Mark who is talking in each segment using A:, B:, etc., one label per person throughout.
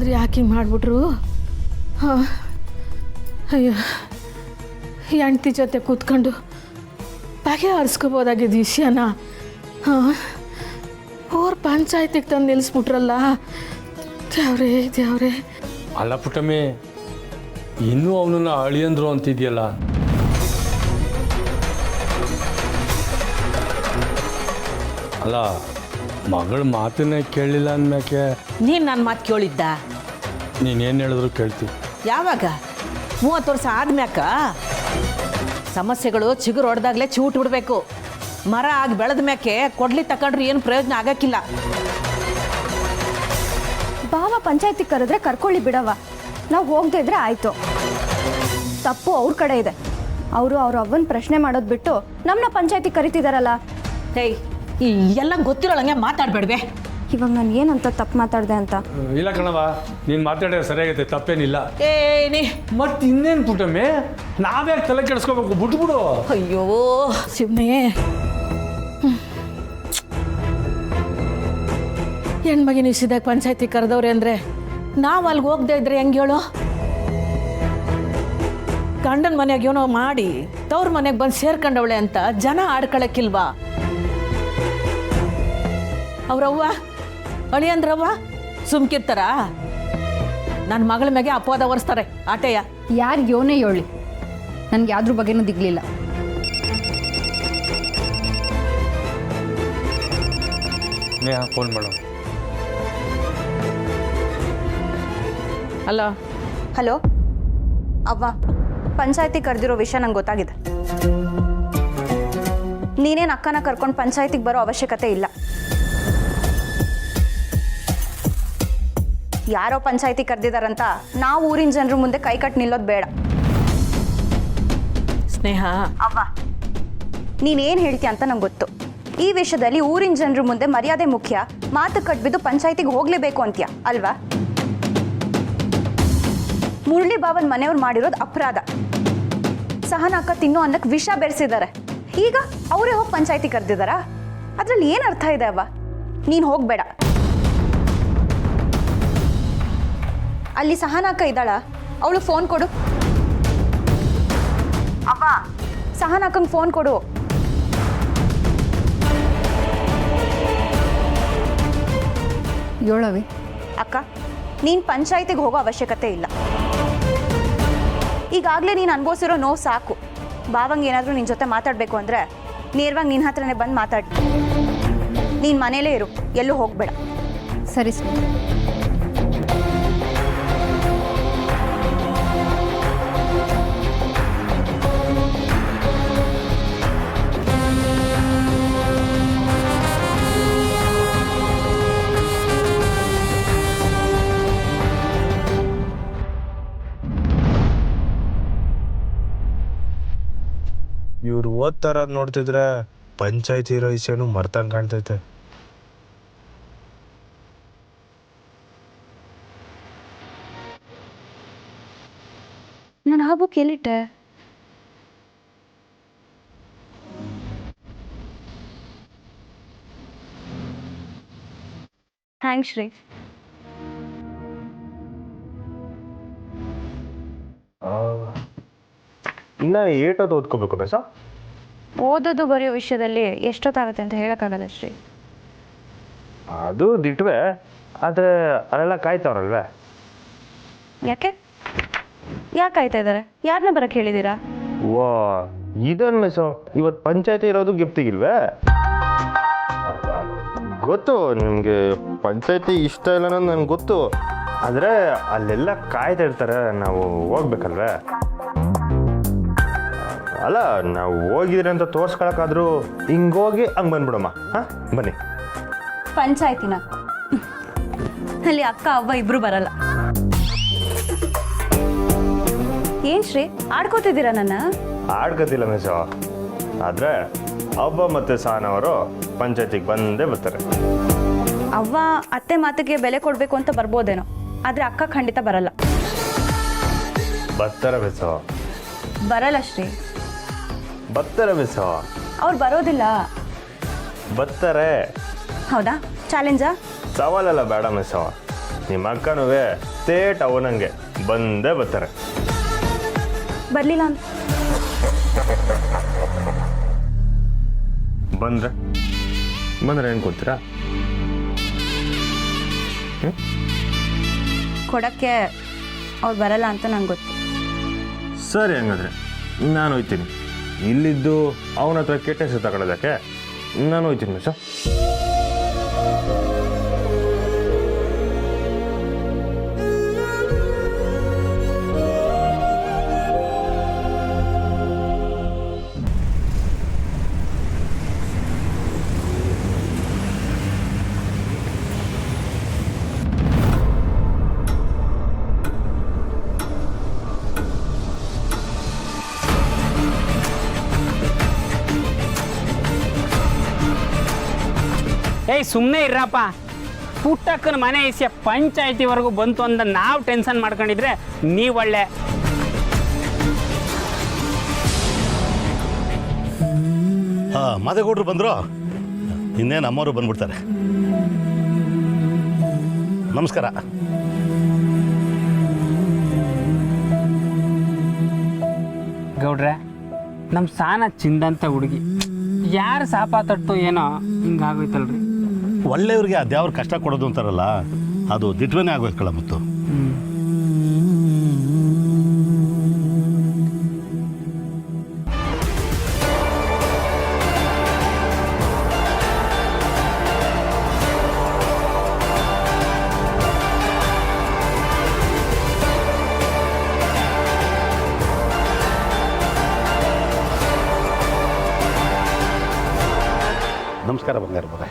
A: ಅಂದ್ರೆ ಯಾಕೆ ಹಿಂಗೆ ಮಾಡಿಬಿಟ್ರು? ಹಾಂ, ಅಯ್ಯೋ, ಹೆಂಡ್ತಿ ಜೊತೆ ಕೂತ್ಕೊಂಡು ಬಗೆಹರಿಸ್ಕೋಬೋದಾಗಿದ್ದ ವಿಷಯನ ಅವ್ರ ಪಂಚಾಯತಿಗೆ ತಂದು ನಿಲ್ಲಿಸ್ಬಿಟ್ರಲ್ಲ. ದೇವ್ರೇ ದೇವ್ರೇ.
B: ಅಲ್ಲ ಪುಟ್ಟಮ್ಮಿ, ಇನ್ನೂ ಅವನನ್ನು ಅಳಿಯಂದ್ರು ಅಂತಿದೆಯಲ್ಲ. ಅಲ್ಲ, ಮಗಳ ಮಾತನ್ನೇ ಕೇಳಲಿಲ್ಲ ಅಂದ್ಮ್ಯಾಕೆ
C: ನೀನು ನನ್ನ ಮಾತು ಕೇಳಿದ್ದ?
B: ನೀನೇನು ಹೇಳಿದ್ರು ಕೇಳ್ತೀವಿ.
C: ಯಾವಾಗ? 30 ವರ್ಷ ಆದ್ಮ್ಯಾಕ ಸಮಸ್ಯೆಗಳು ಚಿಗುರು ಹೊಡೆದಾಗಲೇ ಚೂಟ್ ಬಿಡಬೇಕು. ಮರ ಆಗಿ ಬೆಳೆದ ಮ್ಯಾಕೆ ಕೊಡ್ಲಿ ತಗೊಂಡ್ರೆ ಏನು ಪ್ರಯೋಜನ ಆಗಕ್ಕಿಲ್ಲ.
D: ಬಾವ ಪಂಚಾಯತಿಗೆ ಕರೆದ್ರೆ ಕರ್ಕೊಳ್ಳಿ ಬಿಡವ, ನಾವು ಹೋಗದೆ ಇದ್ರೆ ಆಯಿತು. ತಪ್ಪು ಅವ್ರ ಕಡೆ ಇದೆ. ಅವರು ಅವ್ರ ಅವ್ವನ ಪ್ರಶ್ನೆ ಮಾಡೋದು ಬಿಟ್ಟು ನಮ್ಮನ್ನ ಪಂಚಾಯತಿಗೆ ಕರಿತಿದಾರಲ್ಲ.
C: ಹೇಯ್, ಈ ಎಲ್ಲ ಗೊತ್ತಿರೋಳಂಗೆ ಮಾತಾಡಬೇಡ್ವೆ.
D: ಇವಾಗ ನಾನು ಏನಂತ ತಪ್ಪು ಮಾತಾಡಿದೆ ಅಂತ?
B: ಇಲ್ಲ ಕಣವ, ನೀನು ಮಾತಾಡಿದ್ರೆ ಸರಿಯಾಗೈತೆ, ತಪ್ಪೇನಿಲ್ಲ.
C: ಏನಿ
B: ಮತ್ತೆ ಇನ್ನೇನು ಪುಟ್ಟಮ್ಮಿ, ನಾವ್ಯಾಕೆ ತಲೆ ಕೆಡಿಸ್ಕೋಬೇಕು, ಬಿಟ್ಬಿಡು.
C: ಅಯ್ಯೋ
A: ಶಿವನೇ, ಹೆಣ್ಮಗಿ ನಿಶ್ಚಿದಾಗ ಪಂಚಾಯತಿ ಕರೆದವ್ರೆ ಅಂದರೆ ನಾವು ಅಲ್ಲಿಗೆ ಹೋಗದೆ ಇದ್ರೆ ಹೆಂಗೆ ಹೇಳೋ? ಗಂಡನ ಮನೆಯಾಗ ಏನೋ ಮಾಡಿ ತವ್ರ ಮನೆಗೆ ಬಂದು ಸೇರ್ಕೊಂಡವಳೆ ಅಂತ ಜನ ಆಡ್ಕೊಳಕ್ಕಿಲ್ವಾ? ಅವ್ರವ್ವ ಅಳಿಯಂದ್ರವ್ವ ಸುಮ್ಕಿರ್ತಾರ? ನನ್ನ ಮಗಳ ಮ್ಯಾಗೆ ಅಪವಾದ ಹೊರಿಸ್ತಾರೆ ಆಟೆಯ.
D: ಯಾರು ಯೋನೇ ಹೇಳಿ, ನನಗೆ ಯಾವ್ದ್ರ ಬಗ್ಗೆನೂ ದಿಗ್ಲಿಲ್ಲ.
B: ನೇಹಾ ಫೋನ್ ಮಾಡು.
C: ಅಲ್ಲ,
D: ಹಲೋ ಅವ್ವ, ಪಂಚಾಯತಿ ಕರೆದಿರೋ ವಿಷಯ ನಂಗೆ ಗೊತ್ತಾಗಿದೆ. ನೀನೇನು ಅಕ್ಕನ ಕರ್ಕೊಂಡು ಪಂಚಾಯತಿಗೆ ಬರೋ ಅವಶ್ಯಕತೆ ಇಲ್ಲ. ಯಾರೋ ಪಂಚಾಯತಿ ಕರೆದಿದ್ದಾರಂತ ನಾವು ಊರಿನ ಜನರ ಮುಂದೆ ಕೈ ಕಟ್ಟು ನಿಲ್ಲೋದು ಬೇಡ.
C: ಸ್ನೇಹ,
D: ಅವ್ವ, ನೀನೇನು ಹೇಳ್ತೀಯ ಅಂತ ನಂಗೆ ಗೊತ್ತು. ಈ ವಿಷಯದಲ್ಲಿ ಊರಿನ ಜನರ ಮುಂದೆ ಮರ್ಯಾದೆ ಮುಖ್ಯ, ಮಾತು ಕಟ್ಬಿದ್ದು ಪಂಚಾಯತಿಗೆ ಹೋಗಲೇಬೇಕು ಅಂತೀಯ ಅಲ್ವಾ? ಮುರಳಿ ಬಾವನ್ ಮನೆಯವ್ರು ಮಾಡಿರೋದು ಅಪರಾಧ. ಸಹನ ಅಕ್ಕ ತಿನ್ನೋ ಅನ್ನಕ್ಕೆ ವಿಷ ಬೆರೆಸಿದ್ದಾರೆ. ಈಗ ಅವರೇ ಹೋಗಿ ಪಂಚಾಯತಿ ಕರೆದಿದ್ದಾರಾ? ಅದ್ರಲ್ಲಿ ಏನು ಅರ್ಥ ಇದೆ ಅವ್ವ? ನೀನು ಹೋಗಬೇಡ. ಅಲ್ಲಿ ಸಹನ ಅಕ್ಕ ಇದ್ದಾಳ, ಅವಳು ಫೋನ್ ಕೊಡು. ಅವ್ವ, ಸಹನ ಅಕ್ಕಂಗೆ ಫೋನ್ ಕೊಡು.
E: ಏಳವಿ
D: ಅಕ್ಕ, ನೀನು ಪಂಚಾಯತಿಗೆ ಹೋಗೋ ಅವಶ್ಯಕತೆ ಇಲ್ಲ. ಈಗಾಗಲೇ ನೀನು ಅನುಭವಿಸಿರೋ ನೋವು ಸಾಕು. ಬಾವಂಗೆ ಏನಾದರೂ ನಿನ್ನ ಜೊತೆ ಮಾತಾಡಬೇಕು ಅಂದರೆ ನೇರವಾಗಿ ನಿನ್ನ ಹತ್ರನೇ ಬಂದು ಮಾತಾಡಿ. ನೀನು ಮನೇಲೇ ಇರು, ಎಲ್ಲೂ ಹೋಗಬೇಡ.
E: ಸರಿ ಸರಿ.
F: ಇವ್ರು ಓದ್ತಾರ ನೋಡ್ತಿದ್ರೆ ಪಂಚಾಯತಿ ಇರೋ ವಿಷಯನೂ ಮರ್ತಂಗೆ ಕಾಣ್ತೈತೆ.
D: ನಾನು ಆ ಬುಕ್ ಎಲ್ಲಿಟ್ಟೆ? ಥ್ಯಾಂಕ್ಸ್ ರೀ.
F: ಇನ್ನು ಏಟೋದು ಓದ್ಕೋಬೇಕು ಬೇಸ?
D: ಓದೋದು ಬರೆಯೋ ವಿಷಯದಲ್ಲಿ ಎಷ್ಟೊತ್ತಾಗುತ್ತೆ ಅಂತ ಹೇಳೋಕ್ಕಾಗಲ್ಲ ಶ್ರೀ.
F: ಅದು ದಿಟ್ವೆ, ಆದರೆ ಅಲ್ಲೆಲ್ಲ ಕಾಯ್ತಾವ್ರಲ್ವೇ?
D: ಯಾಕೆ ಕಾಯ್ತಾ ಇದ್ದಾರೆ? ಯಾರನ್ನ ಬರಕ್ಕೆ ಹೇಳಿದ್ದೀರಾ?
F: ಓ, ಇದನ್ನ ಮಿಸ್, ಇವತ್ತು ಪಂಚಾಯತಿ ಇರೋದು ಗಿಫ್ಟಿಗಿಲ್ವೇ? ಗೊತ್ತು ನಿಮಗೆ ಪಂಚಾಯತಿ ಇಷ್ಟ ಇಲ್ಲ ಅನ್ನೋದು ನನಗೆ ಗೊತ್ತು. ಆದರೆ ಅಲ್ಲೆಲ್ಲ ಕಾಯ್ತಾ ಇರ್ತಾರೆ, ನಾವು ಹೋಗ್ಬೇಕಲ್ವೇ? ಅಲ್ಲ, ನಾವು ಹೋಗಿದ್ರಿ ಅಂತ ತೋರ್ಸ್ಕೊಳಕ್ಕಾದ್ರೂ ಹಿಂಗೋಗಿ ಹಂಗೆ ಬಂದ್ಬಿಡಮ್ಮ. ಹಾಂ, ಬನ್ನಿ.
D: ಪಂಚಾಯತಿನ ಅಲ್ಲಿ ಅಕ್ಕ ಅವ್ವ ಇಬ್ರು ಬರಲ್ಲ. ಏನ್ ಶ್ರೀ ಆಡ್ಕೋತಿದ್ದೀರಾ ನನ್ನ?
F: ಆಡ್ಕೋತಿಲ್ಲ ಮಿಸ್, ಆದರೆ ಅವ್ವ ಮತ್ತು ಸಹನವರು ಪಂಚಾಯತಿಗೆ ಬಂದೇ ಬರ್ತಾರೆ.
D: ಅವ್ವ ಅತ್ತೆ ಮಾತಿಗೆ ಬೆಲೆ ಕೊಡಬೇಕು ಅಂತ ಬರ್ಬೋದೇನೋ, ಆದರೆ ಅಕ್ಕ ಖಂಡಿತ ಬರಲ್ಲ.
F: ಬರ್ತಾರೆ ಮಿಸ್,
D: ಬರಲ್ಲ ಶ್ರೀ.
F: ಬರ್ತಾರೆ ಮಿಸ್,
D: ಅವ್ರು ಬರೋದಿಲ್ಲ.
F: ಬರ್ತಾರೆ.
D: ಹೌದಾ? ಚಾಲೆಂಜಾ?
F: ಸವಾಲೆಲ್ಲ ಬೇಡ ಮಿಸ್, ನಿಮ್ಮ ಅಕ್ಕನೂ ತೇಟ್ ಅವನಂಗೆ ಬಂದೇ ಬರ್ತಾರೆ.
D: ಬರಲಿಲ್ಲ ಅಂತ
F: ಬಂದ್ರೆ ಏನು ಕೊಡ್ತೀರಾ?
D: ಕೊಡೋಕ್ಕೆ ಅವ್ರು ಬರಲ್ಲ ಅಂತ ನಂಗೆ ಗೊತ್ತು.
F: ಸರಿ, ಹಂಗಾದ್ರೆ ನಾನು ಹೋಯ್ತೀನಿ. ಇಲ್ಲಿದ್ದು ಅವನ ಹತ್ರ ಕೆಟ್ಟ ಹೆಸರು ತಗೊಳ್ಳೋದಕ್ಕೆ ನಾನು ಹೋಯ್ತೀನಿ ಸರ್.
E: ಏಯ್ ಸುಮ್ಮನೆ ಇರ್ರಪ್ಪ. ಪುಟ್ಟಕ್ಕನ ಮನೆ ವಿಷಯ ಪಂಚಾಯತಿವರೆಗೂ ಬಂತು ಅಂತ ನಾವು ಟೆನ್ಷನ್ ಮಾಡ್ಕೊಂಡಿದ್ರೆ ನೀವು ಒಳ್ಳೆ.
G: ಮಾದೇಗೌಡರು ಬಂದರು, ಇನ್ನೇನು ಅಮ್ಮವರು ಬಂದ್ಬಿಡ್ತಾರೆ. ನಮಸ್ಕಾರ.
E: ಗೌಡ್ರೆ, ನಮ್ಮ ಸಾನ ಚಿಂದಂತ ಹುಡುಗಿ ಯಾರು ಸಾಪ ತಟ್ಟು ಏನೋ ಹಿಂಗಾಗೋಯ್ತಲ್ರಿ.
G: ಒಳ್ಳೆಯವ್ರಿಗೆ ಅದ್ಯಾವ್ರು ಕಷ್ಟ ಕೊಡೋದು ಅಂತಾರಲ್ಲ, ಅದು ದಿಟ್ವನೇ ಆಗೋಯ್ಕಳ ಮತ್ತು. ನಮಸ್ಕಾರ ಬಂಗಾರ ಮಗ.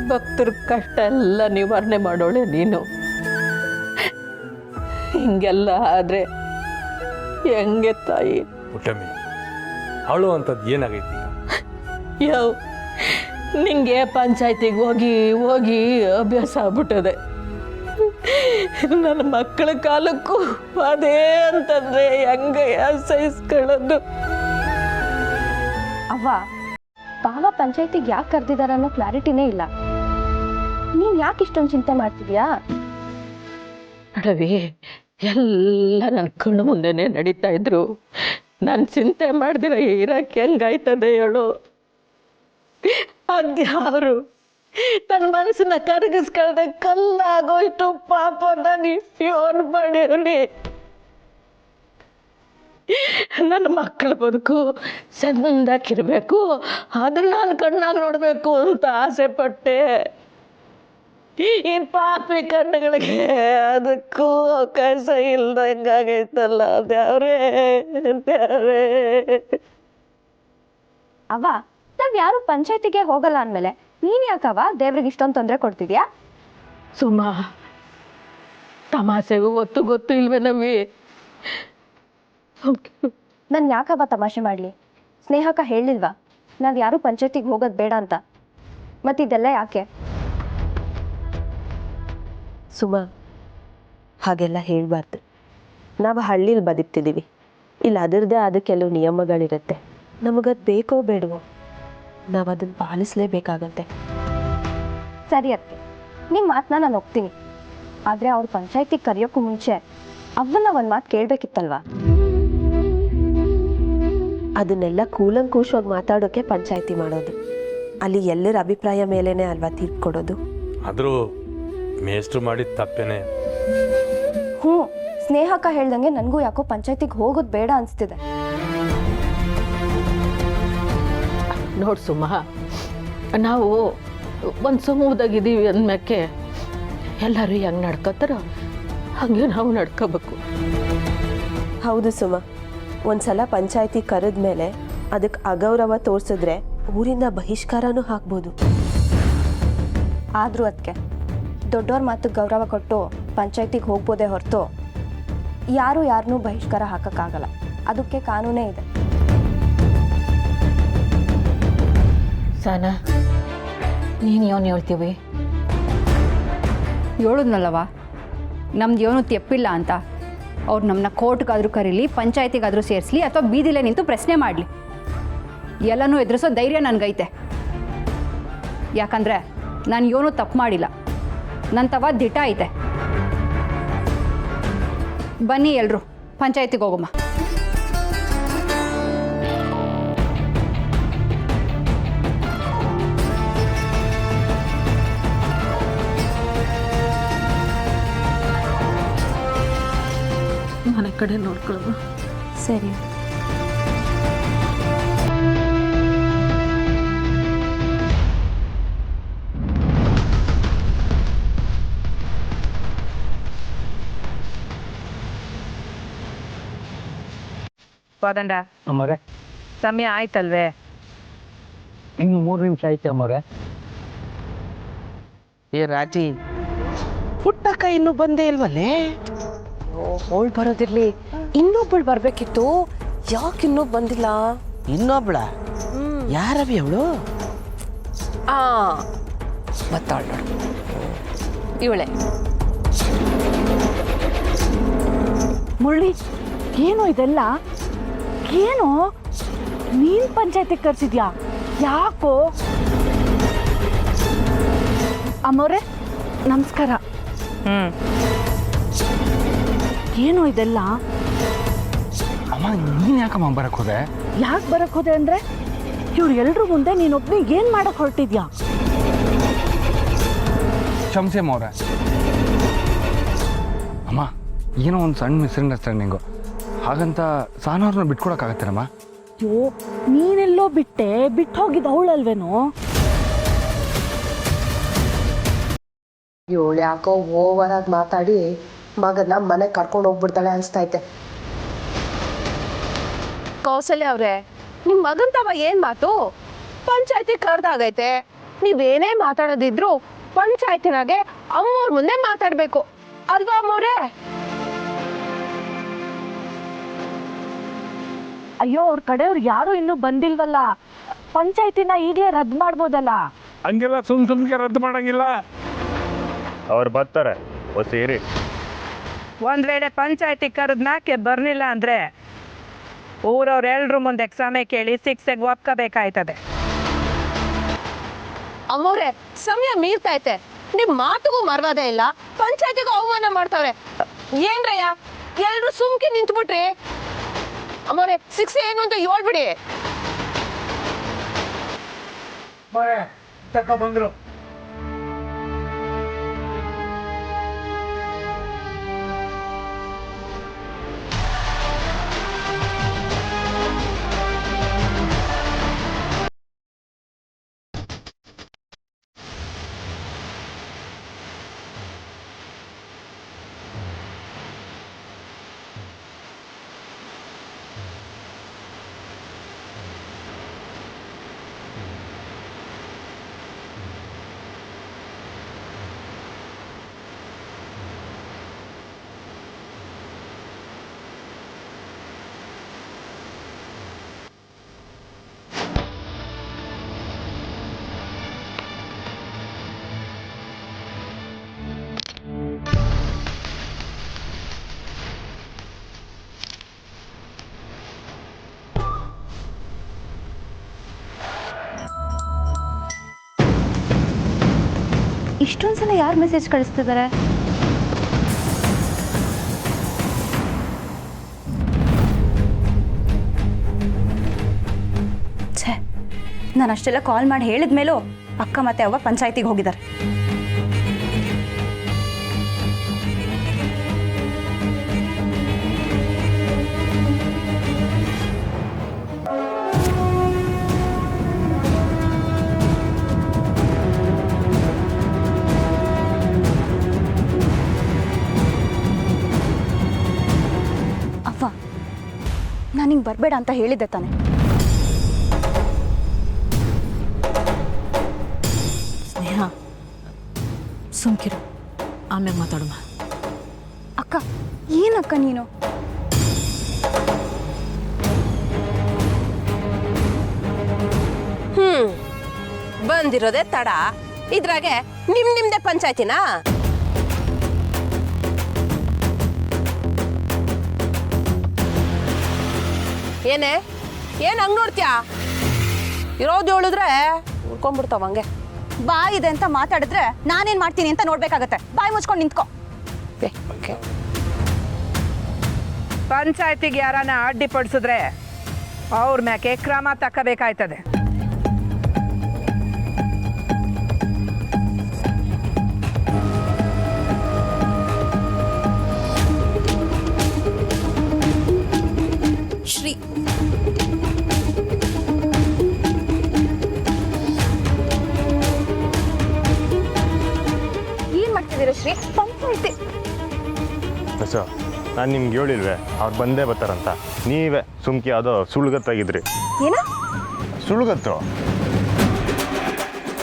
A: ಭಕ್ತರ ಕಷ್ಟ ಎಲ್ಲ ನಿವಾರಣೆ ಮಾಡೋಳೆ ನೀನು. ಹಿಂಗೆಲ್ಲ ಆದರೆ ಹೆಂಗೆ ತಾಯಿ?
B: ಪುಟ್ಟಮ್ಮಿ, ಅವಳು ಅಂಥದ್ದು ಏನಾಗೈತಿ?
A: ಯಾವ ನಿಂಗೆ ಪಂಚಾಯತಿಗೆ ಹೋಗಿ ಹೋಗಿ ಅಭ್ಯಾಸ ಆಗ್ಬಿಟ್ಟದೆ. ನನ್ನ ಮಕ್ಕಳ ಕಾಲಕ್ಕೂ ಅದೇ ಅಂತಂದ್ರೆ ಹೆಂಗೆ ಸಹಿಸ್ಕೊಳ್ಳೋದು?
D: ಅವ್ವ, ಬಾವ ಪಂಚಾಯತಿಗೆ ಯಾಕೆ ಕರೆದಿದ್ದಾರೆ ಅನ್ನೋ ಕ್ಲಾರಿಟಿನೇ ಇಲ್ಲ. ನೀನು ಯಾಕೆ ಇಷ್ಟೊಂದು ಚಿಂತೆ ಮಾಡ್ತಿದ್ಯಾ?
A: ಅಡವಿ, ಎಲ್ಲ ನನ್ನ ಕಣ್ಣು ಮುಂದೆನೆ ನಡೀತಾ ಇದ್ರು. ನಾನು ಚಿಂತೆ ಮಾಡ್ದಿರ ಇರಕ್ಕೆ ಹೆಂಗಾಯ್ತದೆ ಹೇಳು? ಅದ್ಯಾರು ತನ್ನ ಮನಸ್ಸನ್ನ ಕರಗಿಸ್ಕೊಳ್ದೆ ಕಲ್ಲಾಗೋಯ್ತು ಪಾಪ. ನಾನು ಯೋನ್ ಮಾಡಿರಲಿ ನನ್ನ ಮಕ್ಕಳ ಬದುಕು ಚಂದಾಗಿರ್ಬೇಕು, ಅದನ್ನ ನಾನು ಕಣ್ಣಾಗಿ ನೋಡಬೇಕು ಅಂತ ಆಸೆ ಪಟ್ಟೆ. ಈ ಪಾಪಿ ಕಣ್ಣುಗಳಿಗೆ ಅದಕ್ಕೂ ಅವಕಾಶ ಇಲ್ದಂಗಾಗೈತಲ್ಲ. ಅದ್ಯಾವ್ರೇ ಅದ್ಯಾವ್ರೇ?
D: ಅವ್ವ, ನಾವ್ ಯಾರು ಪಂಚಾಯತಿಗೆ ಹೋಗಲ್ಲ ಅಂದ್ಮೇಲೆ ನೀನ್ ಯಾಕವ್ವ ದೇವ್ರಿಗೆ ಇಷ್ಟೊಂದು ತೊಂದರೆ ಕೊಡ್ತಿದ್ಯಾ?
A: ಸುಮಾ, ತಮಾಷೆಗೂ ಗೊತ್ತು ಗೊತ್ತು ಇಲ್ವೇ ನಮ್ಮಿ?
D: ನಾನು ಯಾಕವ್ವ ತಮಾಷೆ ಮಾಡಲಿ? ಸ್ನೇಹಕ್ಕ ಹೇಳಿಲ್ವಾ ನಾವು ಯಾರು ಪಂಚಾಯತಿಗೆ ಹೋಗೋದು ಬೇಡ ಅಂತ? ಮತ್ತಿದೆಲ್ಲ ಯಾಕೆ?
H: ಸುಮಾ, ಹಾಗೆಲ್ಲ ಹೇಳಬಾರ್ದು. ನಾವು ಹಳ್ಳಿಲಿ ಬದುಕ್ತಿದ್ದೀವಿ. ಇಲ್ಲಿ ಅದರದ್ದೇ ಆದ ಕೆಲವು ನಿಯಮಗಳಿರುತ್ತೆ. ನಮಗದು ಬೇಕೋ ಬೇಡವೋ ನಾವು ಅದನ್ನು ಪಾಲಿಸಲೇಬೇಕಾಗತ್ತೆ.
D: ಸರಿ ಅತ್ತೆ, ನಿಮ್ಮ ಮಾತನ್ನ ನಾನು ಒಪ್ತೀನಿ.
I: ಆದರೆ ಅವ್ರು ಪಂಚಾಯತಿಗೆ ಕರೆಯೋಕ್ಕೂ ಮುಂಚೆ ಅವನ್ನ ಒಂದು ಮಾತು ಕೇಳಬೇಕಿತ್ತಲ್ವಾ?
H: ಅದನ್ನೆಲ್ಲ ಕೂಲಂಕುಷವಾಗಿ ಮಾತಾಡೋಕ್ಕೆ ಪಂಚಾಯಿತಿ ಮಾಡೋದು. ಅಲ್ಲಿ ಎಲ್ಲರ ಅಭಿಪ್ರಾಯ ಮೇಲೇ ಅಲ್ವಾ ತೀರ್ಪು ಕೊಡೋದು.
B: ಆದರೂ ಮೇಷ್ಟ್ರು ಮಾಡಿದ ತಪ್ಪೇನೆ.
I: ಹ್ಞೂ, ಸ್ನೇಹಕ್ಕ ಹೇಳ್ದಂಗೆ ನನಗೂ ಯಾಕೋ ಪಂಚಾಯತಿಗೆ ಹೋಗೋದು ಬೇಡ ಅನಿಸ್ತಿದೆ.
A: ನೋಡು ಸುಮ, ನಾವು ಒಂದು ಸಮೂಹದಾಗಿದ್ದೀವಿ ಅಂದ್ಮ್ಯಾಕೆ ಎಲ್ಲರೂ ಹೆಂಗೆ ನಡ್ಕೋತಾರೋ ಹಾಗೆ ನಾವು ನಡ್ಕೋಬೇಕು.
H: ಹೌದು ಸುಮ, ಒಂದ್ಸಲ ಪಂಚಾಯಿತಿ ಕರೆದ ಮೇಲೆ ಅದಕ್ಕೆ ಅಗೌರವ ತೋರಿಸಿದ್ರೆ ಊರಿಂದ ಬಹಿಷ್ಕಾರನೂ ಹಾಕ್ಬೋದು.
I: ಆದರೂ ಅದಕ್ಕೆ ದೊಡ್ಡವ್ರ ಮಾತು ಗೌರವ ಕೊಟ್ಟು ಪಂಚಾಯತಿಗೆ ಹೋಗ್ಬೋದೇ ಹೊರತು ಯಾರು ಯಾರನ್ನೂ ಬಹಿಷ್ಕಾರ ಹಾಕೋಕ್ಕಾಗಲ್ಲ. ಅದಕ್ಕೆ ಕಾನೂನೇ ಇದೆ.
A: ಸಾನಾ, ನೀನು ಏನು ಹೇಳ್ತೀವಿ?
J: ಹೇಳಿದ್ನಲ್ಲವ, ನಮ್ದು ಏನೂ ತೆಪ್ಪಿಲ್ಲ ಅಂತ. ಅವ್ರು ನಮ್ಮನ್ನ ಕೋರ್ಟ್ಗಾದರೂ ಕರೀಲಿ, ಪಂಚಾಯತಿಗಾದರೂ ಸೇರಿಸಲಿ, ಅಥವಾ ಬೀದಿಲೇ ನಿಂತು ಪ್ರಶ್ನೆ ಮಾಡಲಿ, ಎಲ್ಲನೂ ಎದುರಿಸೋ ಧೈರ್ಯ ನನಗೈತೆ. ಯಾಕಂದರೆ ನಾನು ಏನೂ ತಪ್ಪು ಮಾಡಿಲ್ಲ, ನನ್ನ ತವ ದಿಟ ಐತೆ. ಬನ್ನಿ ಎಲ್ಲರೂ ಪಂಚಾಯತಿಗೆ ಹೋಗಮ್ಮ.
A: ಮನೆ ಕಡೆ ನೋಡ್ಕೊಳ್ಳೋದು.
I: ಸರಿ.
C: ವಾದಂಡ,
E: ಅಮ್ಮರೆ
C: ಸಮಯ ಆಯ್ತಲ್ವೇ?
E: ಇನ್ನು 3 ನಿಮಿಷ ಆಯ್ತು ಅಮ್ಮರೆ.
K: ಏ ರಾಜಿ, ಪುಟ್ಟಕ್ಕ ಇನ್ನೂ ಬಂದೇ ಇಲ್ವಲ್ಲೇ?
H: ಅವಳು ಬರೋದಿರ್ಲಿ, ಇನ್ನೊಬ್ಬಳು ಬರಬೇಕಿತ್ತು. ಯಾಕೆ ಇನ್ನೂ ಬಂದಿಲ್ಲ?
K: ಇನ್ನೊಬ್ಳ? ಯಾರವಿ ಅವಳು?
H: ಬರ್ತಾಳ ನೋಡು, ಇವಳೆ.
C: ಮುರಳಿ, ಏನು ಇದೆಲ್ಲ? ಏನು ನೀನ್ ಪಂಚಾಯತಿಗೆ ಕರ್ಸಿದ್ಯಾ? ಯಾಕೋ? ಅಮ್ಮವ್ರೆ ನಮಸ್ಕಾರ. ಏನು ಇದೆಲ್ಲ?
E: ಅಮ್ಮ, ನೀನು ಯಾಕಮ್ಮ ಬರಕ್ಕೆ ಹೋದೆ?
C: ಯಾಕೆ ಬರಕ್ ಹೋದೆ ಅಂದ್ರೆ, ಇವ್ರು ಎಲ್ರ ಮುಂದೆ ನೀನೊಬ್ನಿಗೆ ಏನ್ ಮಾಡಕ್ ಹೊರಟಿದ್ಯಾ?
E: ಕ್ಷಮಿಸಿ ಅಮ್ಮವ್ರೆ. ಅಮ್ಮ, ಏನೋ ಒಂದು ಸಣ್ಣ ಮಿಸ್ಅಂಡರ್ಸ್ಟ್ಯಾಂಡಿಂಗು, ಹಾಗಂತ ಸಾನವ್ರನ್ನ ಬಿಟ್ಕೊಡಕ್ಕಾಗತ್ತೇನಮ್ಮ?
C: ಅಯ್ಯೋ, ನೀನೆಲ್ಲೋ ಬಿಟ್ಟೆ, ಬಿಟ್ಟು ಹೋಗಿದ್ದ ಅವಳಲ್ವೇನೋ?
H: ಇವಳು ಯಾಕೋ ಓವರ್ ಆಗಿ ಮಾತಾಡಿ ಮಗನ ಮನೆಗೆ ಕರ್ಕೊಂಡು ಹೋಗ್ಬಿಡ್ತಾಳೆ ಅನ್ಸ್ತೈತೆ.
C: ಕೌಸಲ್ಯ ಅವ್ರೆ, ನಿಮ್ ಮಗನ್ ತವ ಏನ್ ಮಾತು? ಪಂಚಾಯತಿ ಕರ್ದಾಗೈತೆ, ನೀವೇನೇ ಮಾತಾಡೋದಿದ್ರು ಪಂಚಾಯತಿನಾಗೆ ಅಮ್ಮವ್ರ ಮುಂದೆ ಮಾತಾಡ್ಬೇಕು ಅಲ್ವಾ ಅಮ್ಮವ್ರೆ? ಅಯ್ಯೋ, ಅವ್ರ ಕಡೆಯವ್ರು ಯಾರು ಇನ್ನೂ ಬಂದಿಲ್ವಲ್ಲ, ಪಂಚಾಯತಿನ ಈಗಲೇ ರದ್ದು ಮಾಡ್ಬೋದಲ್ಲ.
B: ಹಂಗೆಲ್ಲ ಸುಮ್ಗೆ ರದ್ದು ಮಾಡಂಗಿಲ್ಲ.
F: ಅವ್ರು ಬರ್ತಾರೆ, ಸೇರಿ.
C: ಒಂದ್ ವೇಳೆ ಪಂಚಾಯತಿ ಕರೆದ್ನಾಕೆ ಬರ್ಲಿಲ್ಲ ಅಂದ್ರೆ ಊರವ್ರ ಎಲ್ರು ಮುಂದೆ ಎಕ್ಸಾಮೆ ಕೇಳಿ ಶಿಕ್ಷೆಗೆ ಒಪ್ಕೋಬೇಕಾಯ್ತದೆ. ಅಮ್ಮವ್ರೆ, ಸಮಯ ಮೀರ್ತೈತೆ, ನಿಮ್ ಮಾತುಗೂ ಮರ್ವಾದೆ ಇಲ್ಲ, ಪಂಚಾಯತಿಗೂ ಅವಮಾನ ಮಾಡ್ತಾವ್ರೆ. ಏನ್ರಯ್ಯ, ಎಲ್ರು ಸುಮ್ಕೆ ನಿಂತ್ಬಿಟ್ರಿ. ಅಮ್ಮವ್ರೆ, ಶಿಕ್ಷೆ ಏನು ಅಂತ ಹೇಳ್ಬಿಡಿ.
B: ಬಂದ್ರು.
I: ಇಷ್ಟೊಂದ್ಸಲ ಯಾರು ಮೆಸೇಜ್ ಕಳಿಸ್ತಿದ್ದಾರೆ?
D: ನಾನು ಅಷ್ಟೆಲ್ಲ ಕಾಲ್ ಮಾಡಿ ಹೇಳಿದ ಮೇಲೂ ಅಕ್ಕ ಮತ್ತೆ ಅವ್ವ ಪಂಚಾಯತಿಗೆ ಹೋಗಿದ್ದಾರೆ. ಅವ್ವ, ನಾನು ಹಿಂಗೆ ಬರಬೇಡ ಅಂತ ಹೇಳಿದ್ದೆ ತಾನೆ.
C: ಸ್ನೇಹ, ಸುಮ್ಕಿರು, ಆಮ್ಯಾಗ ಮಾತಾಡುವ.
D: ಅಕ್ಕ, ಏನಕ್ಕ ನೀನು?
C: ಬಂದಿರೋದೇ ತಡ, ಇದ್ರಾಗೆ ನಿಮ್ದೇ ಪಂಚಾಯತಿನಾ? ಏನೇ ಏನ್ ಹಂಗ್ ನೋಡ್ತೀಯಾ? ಇರೋದು ಹೇಳಿದ್ರೆ ಉಳ್ಕೊಂಡ್ಬಿಡ್ತಾವ ಹಂಗೆ.
D: ಬಾಯ್ ಇದೆ ಅಂತ ಮಾತಾಡಿದ್ರೆ ನಾನೇನ್ ಮಾಡ್ತೀನಿ ಅಂತ ನೋಡ್ಬೇಕಾಗತ್ತೆ. ಬಾಯಿ ಮುಚ್ಕೊಂಡು ನಿಂತ್ಕೋ.
K: ಪಂಚಾಯತಿಗೆ ಯಾರನ್ನ ಅಡ್ಡಿಪಡಿಸಿದ್ರೆ ಅವ್ರ ಮ್ಯಾಕೆ ಕ್ರಮ ತಕ್ಕಬೇಕಾಯ್ತದೆ.
D: ಶ್ರೀ, ಏನ್ ಮಾಡ್ತಿದ್ದೀರಾ ಶ್ರೀ? ಪಂಚಾಯತಿ
F: ಸೊ ನಾನು ನಿಮ್ಗೆ ಹೇಳಿಲ್ವೇ ಅವ್ರು ಬಂದೇ ಬರ್ತಾರಂತ? ನೀವೇ ಸುಮ್ಕಿ ಯಾವುದೋ ಸುಳ್ಗತ್ತಾಗಿದ್ರಿ.
D: ಏನ
F: ಸುಳ್ಗತ್ತು?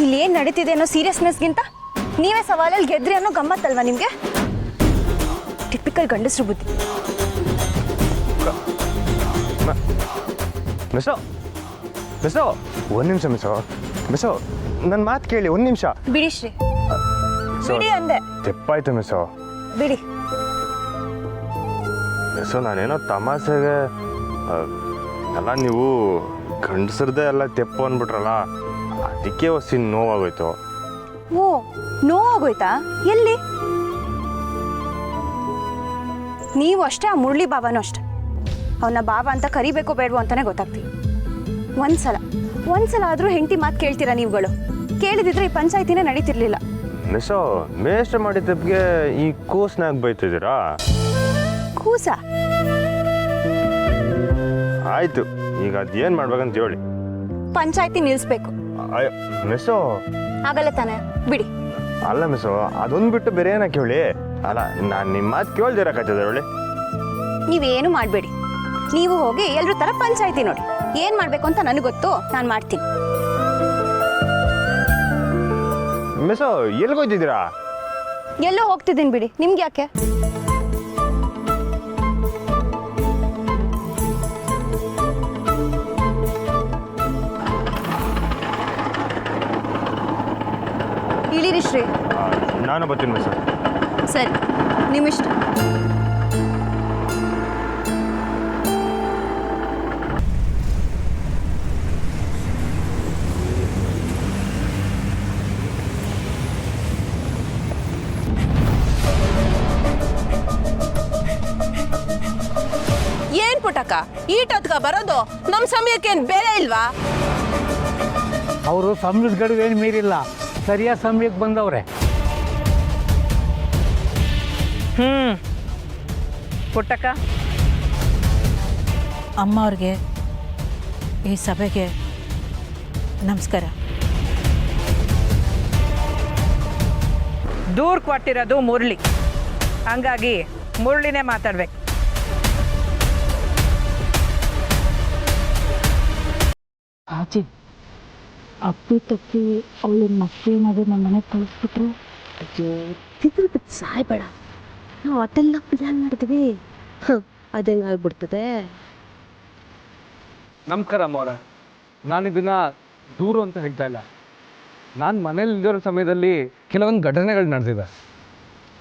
D: ಇಲ್ಲಿ ಏನ್ ನಡೀತಿದೆ ಅನ್ನೋ ಸೀರಿಯಸ್ನೆಸ್ಗಿಂತ ನೀವೇ ಸವಾಲಲ್ಲಿ ಗೆದ್ರಿ ಅನ್ನೋ ಗಮ್ಮತ್ತಲ್ವಾ ನಿಮ್ಗೆ? ಟಿಪಿಕಲ್ ಗಂಡಸ್ರು ಬುದ್ಧಿ.
F: ಮಿಸೋ ಮಿಸೋ ಒಂದು ನಿಮಿಷ ಮಿಸೋ ನನ್ನ ಮಾತು ಕೇಳಿ ಒಂದು ನಿಮಿಷ.
D: ಬಿಡಿ ಶ್ರೀ, ಬಿಡಿ ಅಂದೆ.
F: ತೆಪ್ಪಾಯ್ತು ಮಿಸೋ,
D: ಬಿಡಿ.
F: ಮಿಸೋ ನಾನೇನೋ ತಮಾಷೆಗೆ ಅಲ್ಲ, ನೀವು ಗಂಡಸರದೇ ಎಲ್ಲ ತೆಪ್ಪು ಅಂದ್ಬಿಟ್ರಲ್ಲ, ಅದಕ್ಕೆ ಹೊಸಿ ನೋವಾಗೋಯ್ತು.
D: ಓ, ನೋವಾಗೋಯ್ತಾ? ಎಲ್ಲಿ? ನೀವು ಅಷ್ಟೇ, ಆ ಮುರಳಿ ಬಾಬಾನು ಅಷ್ಟೆ. ಅವನ ಬಾಬಾ ಅಂತ ಕರಿಬೇಕು ಬೇಡವೋ ಅಂತಾನೆ ಗೊತ್ತಾಗ್ತೀವಿ. ಒಂದ್ಸಲ ಆದ್ರೂ ಹೆಂಡತಿ ಮಾತು ಕೇಳ್ತೀರಾ ನೀವುಗಳು? ಕೇಳಿದಿದ್ರೆ ಈ ಪಂಚಾಯತಿನೇ ನಡೀತಿರ್ಲಿಲ್ಲ.
F: ಮಿಸೋ, ಮೇಷ್ಟ್ರ ಮಾಡಿದ ತಪ್ಪಿಗೆ ಈ ಕೂಸ್ನಾಗ ಬೈತಿದ್ದೀರಾ?
D: ಕೂಸ?
F: ಆಯ್ತು, ಈಗ ಅದೇನು ಮಾಡ್ಬೇಕಂತ ಹೇಳಿ.
D: ಪಂಚಾಯತಿ ನಿಲ್ಲಿಸ್ಬೇಕು.
F: ಅಯ್ಯೋ ಮಿಸೋ,
D: ಆಗಲ್ಲ ತಾನೆ, ಬಿಡಿ.
F: ಅಲ್ಲ ಮಿಸೋ, ಅದೊಂದು ಬಿಟ್ಟು ಬೇರೆ ಏನಕ್ಕೆ ಹೇಳಿ. ಅಲ್ಲ, ನಾನು ನಿಮ್ಮ ಮಾತು ಕೇಳ್ದಿರಕ್ಕಾಗ್ತದೆ ಹೇಳಿ.
D: ನೀವೇನು ಮಾಡಬೇಡಿ. ನೀವು ಹೋಗಿ ಎಲ್ಲರೂ ತರ ಪಂಚಾಯತಿ ನೋಡಿ. ಏನ್ ಮಾಡ್ಬೇಕು ಅಂತ ನನಗೆ ಗೊತ್ತು, ನಾನು ಮಾಡ್ತೀನಿ.
F: ಮಿಸೋ, ಎಲ್ಲಿಗೋಯ್ತಿದ್ದೀರಾ?
D: ಎಲ್ಲೋ ಹೋಗ್ತಿದ್ದೀನಿ ಬಿಡಿ, ನಿಮ್ಗೆ ಯಾಕೆ? ಇಳಿರಿ ಶ್ರೀ.
F: ನಾನು ಬರ್ತೀನಿ ಮಿಸೋ.
D: ಸರಿ, ನಿಮ್ಮಿಷ್ಟ.
C: ಏನ್ ಪುಟಕ ಈಟೊತ್ಕ ಬರೋದು? ನಮ್ ಸಮಯಕ್ಕೇನ್ ಬೆಲೆ ಇಲ್ವಾ?
B: ಅವರು ಸಮಯದ ಗಡುವು ಏನು ಮೀರಿಲ್ಲ, ಸರಿಯಾದ ಸಮಯಕ್ಕೆ ಬಂದವ್ರೆ.
K: ಪುಟ್ಟಕ್ಕ,
C: ಅಮ್ಮ ಅವ್ರಿಗೆ, ಈ ಸಭೆಗೆ ನಮಸ್ಕಾರ.
K: ದೂರ ಕೊಟ್ಟಿರೋದು ಮುರಳಿ, ಹಂಗಾಗಿ ಮುರಳಿನೇ ಮಾತಾಡ್ಬೇಕು.
A: ಆಚೆ ಅಪ್ಪಿ ತಪ್ಪಿ ಅವಳು ಮಕ್ಕಳೇನಾದ್ರು ನಮ್ಮ ಮನೆಗೆ ಕಳಿಸ್ಬಿಟ್ರೆ
H: ತಿದ್ದು ಸಾಯ್ಬೇಡ, ನಾವು ಅದೆಲ್ಲ ಪ್ಲಾನ್ ಮಾಡ್ತೀವಿ. ಅದಂಗೆ ಆಗ್ಬಿಡ್ತದೆ.
B: ನಮಸ್ಕಾರ ಅಮ್ಮವ್ರೆ, ನಾನು ಇದನ್ನು ದೂರು ಅಂತ ಹೇಳ್ತಾ ಇಲ್ಲ. ನಾನು ಮನೇಲಿ ಇಲ್ಲಿರೋ ಸಮಯದಲ್ಲಿ ಕೆಲವೊಂದು ಘಟನೆಗಳು ನಡೆದಿದೆ.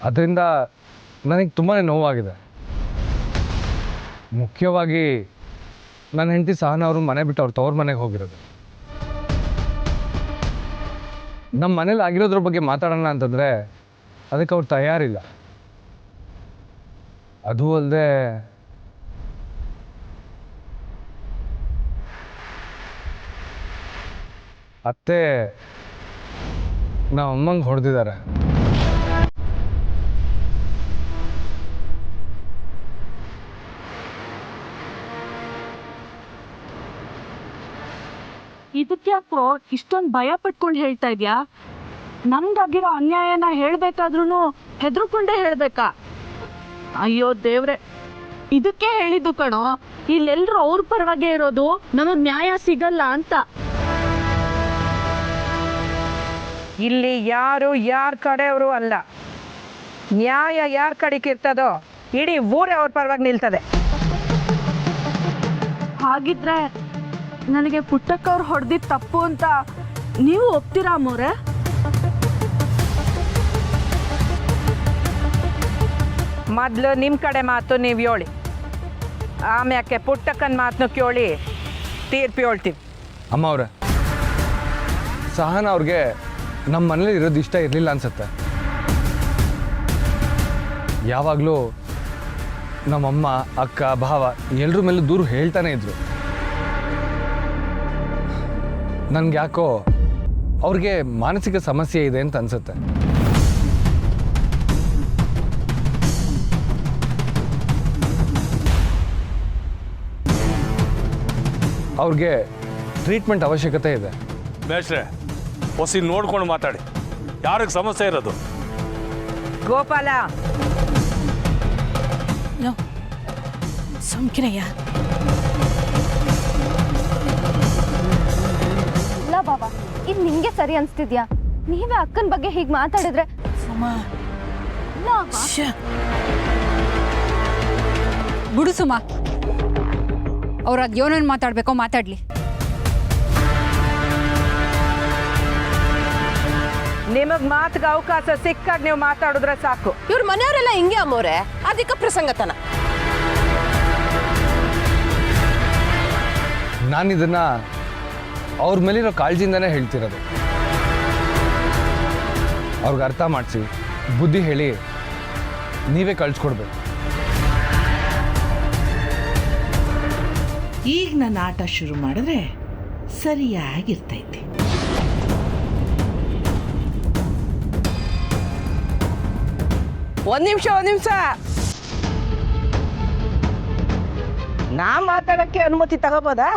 B: ಅದರಿಂದ ನನಗೆ ತುಂಬಾ ನೋವಾಗಿದೆ. ಮುಖ್ಯವಾಗಿ ನನ್ನ ಹೆಂಡತಿ ಸಹನ ಅವರು ಮನೆ ಬಿಟ್ಟು ಅವ್ರ ತವ್ರ ಮನೆಗೆ ಹೋಗಿರೋದು. ನಮ್ಮ ಮನೇಲಿ ಆಗಿರೋದ್ರ ಬಗ್ಗೆ ಮಾತಾಡೋಣ ಅಂತಂದರೆ ಅದಕ್ಕೆ ಅವ್ರು ತಯಾರಿಲ್ಲ. ಅದು ಅಲ್ಲದೆ ಅತ್ತೆ ನಮ್ಮ ಅಮ್ಮಂಗೆ ಹೊಡೆದಿದ್ದಾರೆ.
C: ಇದಕ್ಯಾಕೋ ಇಷ್ಟೊಂದು ಭಯ ಪಟ್ಕೊಂಡು ಹೇಳ್ತಾ ಇದ್ಯಾ? ನಮ್ಗಾಗಿರೋ ಅನ್ಯಾಯನ ಹೇಳ್ಬೇಕಾದ್ರೂ ಹೆದರ್ಕೊಂಡೇ ಹೇಳ್ಬೇಕಾ? ಅಯ್ಯೋ ದೇವ್ರೆ, ಇದಕ್ಕೆ ಹೇಳಿದ್ದು ಕಣೋ, ಇಲ್ಲೆಲ್ರೂ ಅವ್ರ ಪರವಾಗೇ ಇರೋದು, ನಮಗ್ ನ್ಯಾಯ ಸಿಗಲ್ಲ ಅಂತ.
K: ಇಲ್ಲಿ ಯಾರು ಯಾರ ಕಡೆಯವರು ಅಲ್ಲ. ನ್ಯಾಯ ಯಾರ ಕಡೆಗೆ ಇರ್ತದೋ ಇಡೀ ಊರೇ ಅವ್ರ ಪರವಾಗಿ ನಿಲ್ತದೆ.
C: ಹಾಗಿದ್ರೆ ನನಗೆ ಪುಟ್ಟಕ್ಕವ್ರು ಹೊಡೆದಿದ್ದು ತಪ್ಪು ಅಂತ ನೀವು ಒಪ್ತೀರಾ ಅಮ್ಮೋರೆ?
K: ಮೊದಲು ನಿಮ್ಮ ಕಡೆ ಮಾತು ನೀವು ಹೇಳಿ, ಆಮ್ಯಾಕೆ ಪುಟ್ಟಕ್ಕನ ಮಾತನ್ನು ಕೇಳಿ ತೀರ್ಪು ಹೇಳ್ತೀವಿ.
B: ಅಮ್ಮ ಅವ್ರೆ, ಸಹನ ಅವ್ರಿಗೆ ನಮ್ಮ ಮನೇಲಿ ಇರೋದು ಇಷ್ಟ ಇರಲಿಲ್ಲ ಅನ್ಸುತ್ತೆ. ಯಾವಾಗಲೂ ನಮ್ಮಮ್ಮ, ಅಕ್ಕ, ಭಾವ ಎಲ್ಲರ ಮೇಲೂ ದೂರ ಹೇಳ್ತಾನೆ ಇದ್ರು. ನನ್ಗೆ ಯಾಕೋ ಅವ್ರಿಗೆ ಮಾನಸಿಕ ಸಮಸ್ಯೆ ಇದೆ ಅಂತ ಅನ್ಸುತ್ತೆ. ಅವ್ರಿಗೆ ಟ್ರೀಟ್ಮೆಂಟ್ ಅವಶ್ಯಕತೆ ಇದೆ.
L: ಮೇಷ್ಟ್ರೆ, ಹೊಸಿ ನೋಡ್ಕೊಂಡು ಮಾತಾಡಿ. ಯಾರಿಗೆ ಸಮಸ್ಯೆ ಇರೋದು?
K: ಗೋಪಾಲ,
C: ಸುಮ್ಕಿರಯ್ಯ.
I: ಇಲ್ಲ ಬಾಬಾ, ಇದು ನಿಮ್ಗೆ ಸರಿ ಅನ್ಸ್ತಿದ್ಯಾ? ನೀವೇ ಅಕ್ಕನ ಬಗ್ಗೆ ಹೀಗೆ ಮಾತಾಡಿದ್ರೆ
J: ಬಿಡು ಸುಮ, ಅವ್ರು ಅದು ಏನೇನು ಮಾತಾಡಬೇಕೋ ಮಾತಾಡಲಿ.
K: ನಿಮಗೆ ಮಾತಿಗೆ ಅವಕಾಶ ಸಿಕ್ಕಾಗ ನೀವು ಮಾತಾಡಿದ್ರೆ ಸಾಕು.
C: ಇವ್ರ ಮನೆಯವರೆಲ್ಲ ಹಿಂಗೆ ಅಮ್ಮೋರೆ, ಅದಕ್ಕೆ ಪ್ರಸಂಗತನ.
B: ನಾನಿದನ್ನ ಅವ್ರ ಮೇಲಿರೋ ಕಾಳಜಿಯಿಂದನೇ ಹೇಳ್ತಿರೋದು. ಅವ್ರಿಗೆ ಅರ್ಥ ಮಾಡಿಸಿ ಬುದ್ಧಿ ಹೇಳಿ ನೀವೇ ಕಳಿಸ್ಕೊಡ್ಬೇಕು.
M: ಈಗ ನನ್ನ ಆಟ ಶುರು ಮಾಡಿದ್ರೆ ಸರಿಯಾಗಿರ್ತೈತೆ.
K: ಒಂದ್ ನಿಮಿಷ ನಾ ಮಾತಾಡಕ್ಕೆ ಅನುಮತಿ ತಗೋಬೋದಾ?